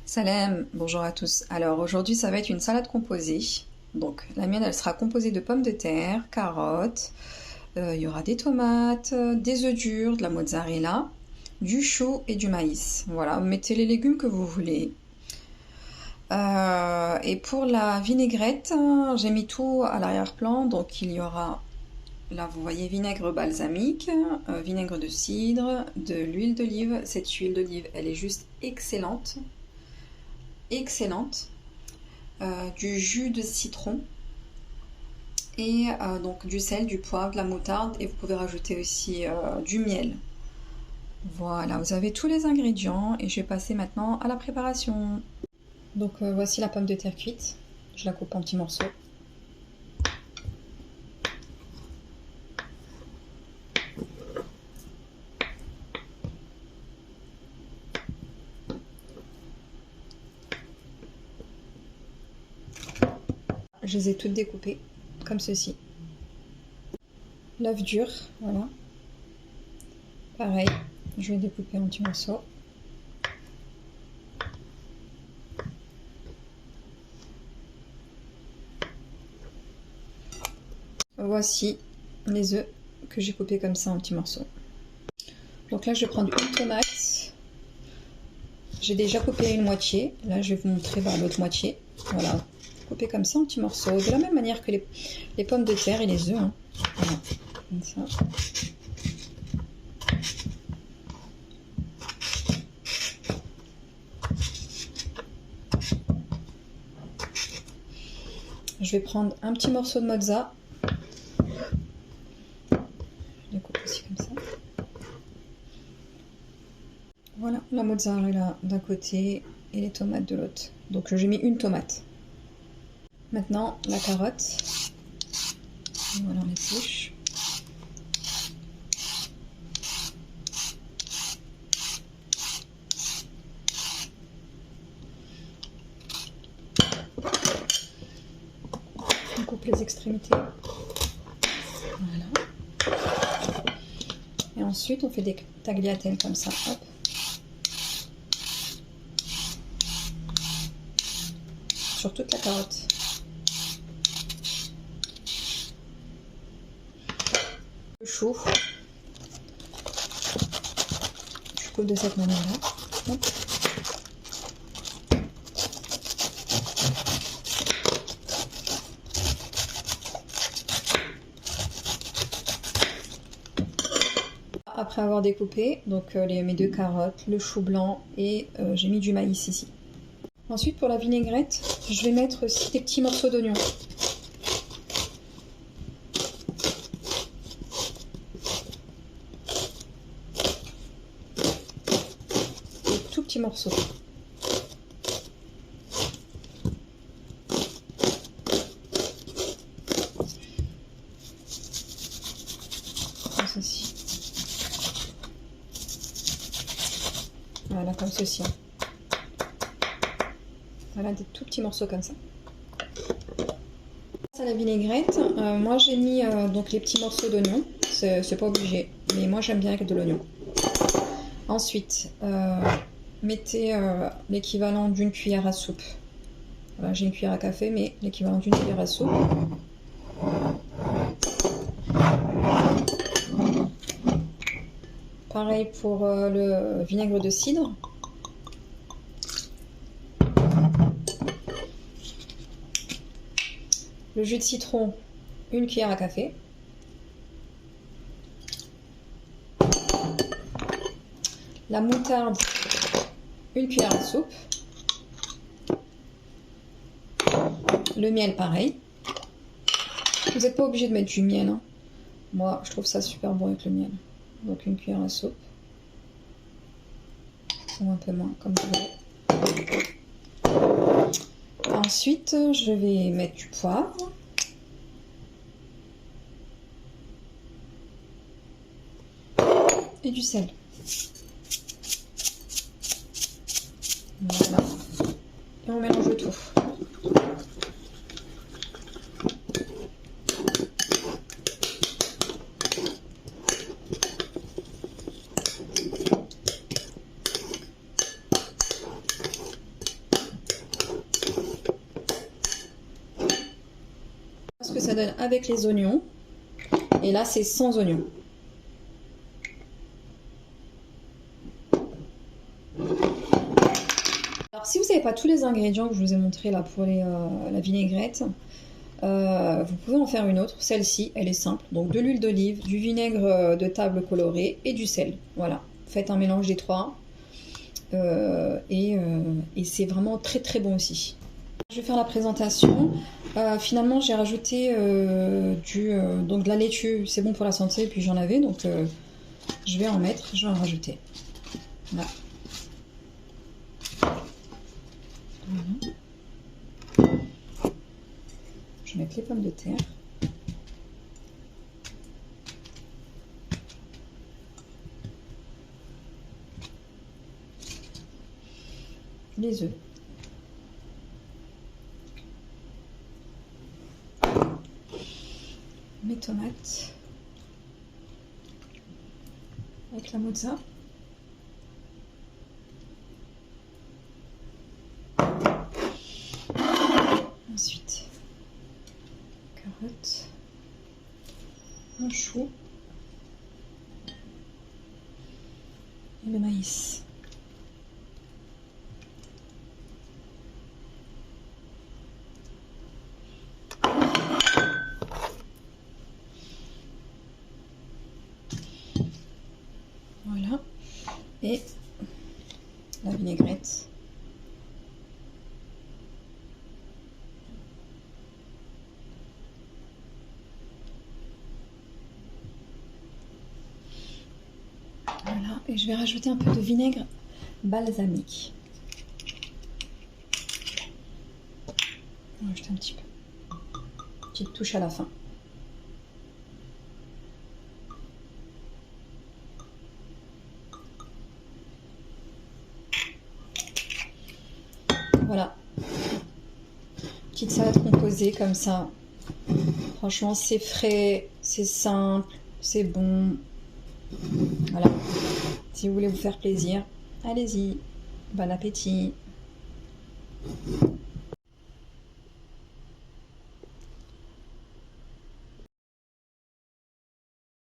Salam, bonjour à tous. Alors aujourd'hui ça va être une salade composée. Donc la mienne elle sera composée de pommes de terre, carottes, il y aura des tomates, des œufs durs, de la mozzarella, du chou et du maïs. Voilà, vous mettez les légumes que vous voulez. Et pour la vinaigrette, j'ai mis tout à l'arrière-plan. Donc il y aura, là vous voyez, vinaigre balsamique, vinaigre de cidre, de l'huile d'olive. Cette huile d'olive elle est juste excellente. Du jus de citron et donc du sel, du poivre, de la moutarde, et vous pouvez rajouter aussi du miel. Voilà, vous avez tous les ingrédients et je vais passer maintenant à la préparation. Donc voici la pomme de terre cuite, je la coupe en petits morceaux. Je les ai toutes découpées comme ceci. L'œuf dur, voilà. Pareil, je vais découper en petits morceaux. Voici les œufs que j'ai coupés comme ça en petits morceaux. Donc là, je vais prendre une tomate. J'ai déjà coupé une moitié. Là, je vais vous montrer l'autre moitié. Voilà, couper comme ça en petits morceaux, de la même manière que les pommes de terre et les œufs. Hein. Voilà, comme ça. Je vais prendre un petit morceau de mozza. Je découpe aussi comme ça. Voilà, la mozzarella d'un côté et les tomates de l'autre. Donc j'ai mis une tomate. Maintenant, la carotte. Voilà, on l'épluche. On coupe les extrémités. Voilà. Et ensuite, on fait des tagliatelles comme ça. Hop. Sur toute la carotte. Le chou. Je coupe de cette manière-là. Après avoir découpé donc mes deux carottes, le chou blanc et j'ai mis du maïs ici. Ensuite pour la vinaigrette, je vais mettre aussi des petits morceaux d'oignon. Des tout petits morceaux. Comme ceci. Voilà, comme ceci. Voilà, des tout petits morceaux comme ça. À la vinaigrette, moi j'ai mis donc les petits morceaux d'oignon. C'est pas obligé, mais moi j'aime bien avec de l'oignon. Ensuite, mettez l'équivalent d'une cuillère à soupe. Voilà, j'ai une cuillère à café, mais l'équivalent d'une cuillère à soupe. Pareil pour le vinaigre de cidre. Le jus de citron, une cuillère à café. La moutarde, une cuillère à soupe. Le miel, pareil. Vous n'êtes pas obligé de mettre du miel. Hein. Moi, je trouve ça super bon avec le miel. Donc une cuillère à soupe. Ou un peu moins, comme vous voulez. Ensuite, je vais mettre du poivre. Et du sel. Voilà. Et on mélange le tout. donne avec les oignons. Et là, c'est sans oignons. Alors, si vous n'avez pas tous les ingrédients que je vous ai montrés là pour la vinaigrette, vous pouvez en faire une autre. Celle-ci, elle est simple. Donc, de l'huile d'olive, du vinaigre de table coloré et du sel. Voilà. Faites un mélange des trois. Et c'est vraiment très très bon aussi. Je vais faire la présentation. Finalement, j'ai rajouté donc de la laitue, c'est bon pour la santé, puis j'en avais, donc je vais en mettre, je vais en rajouter. Voilà. Je vais mettre les pommes de terre. Les œufs. Mes tomates. Avec la mozza. Ensuite, carottes. Un chou. Et le maïs. Voilà. Et la vinaigrette. Voilà. Et je vais rajouter un peu de vinaigre balsamique. On va rajouter un petit peu. Petite touche à la fin. Voilà, petite salade composée comme ça. Franchement, c'est frais, c'est simple, c'est bon. Voilà, si vous voulez vous faire plaisir, allez-y. Bon appétit.